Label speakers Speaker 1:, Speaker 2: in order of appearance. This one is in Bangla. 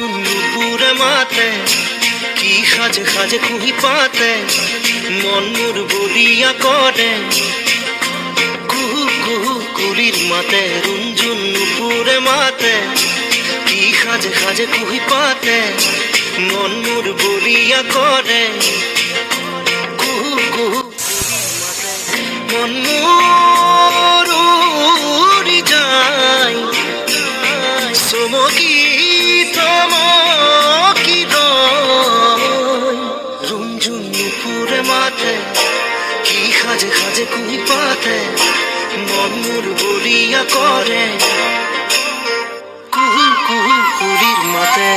Speaker 1: নুপুরে মাতে কি সাজে সাজে কুহি পাতে মন মোর বলিয়া করে কুহু কুহু কুলির মাতে রুঞ্জুন নুপুরে মাতে কি সাজে সাজে কুহি পাতে মন মোর বলিয়া করে কুহু কুহু মন মোর উড়ি যায় চমকি রুঞ্জুন নুপুরে মাতে কি সাজে সাজে কুহি পাতে মন মোর বলিয়া করে কুহু কুহু কুলির মাতে।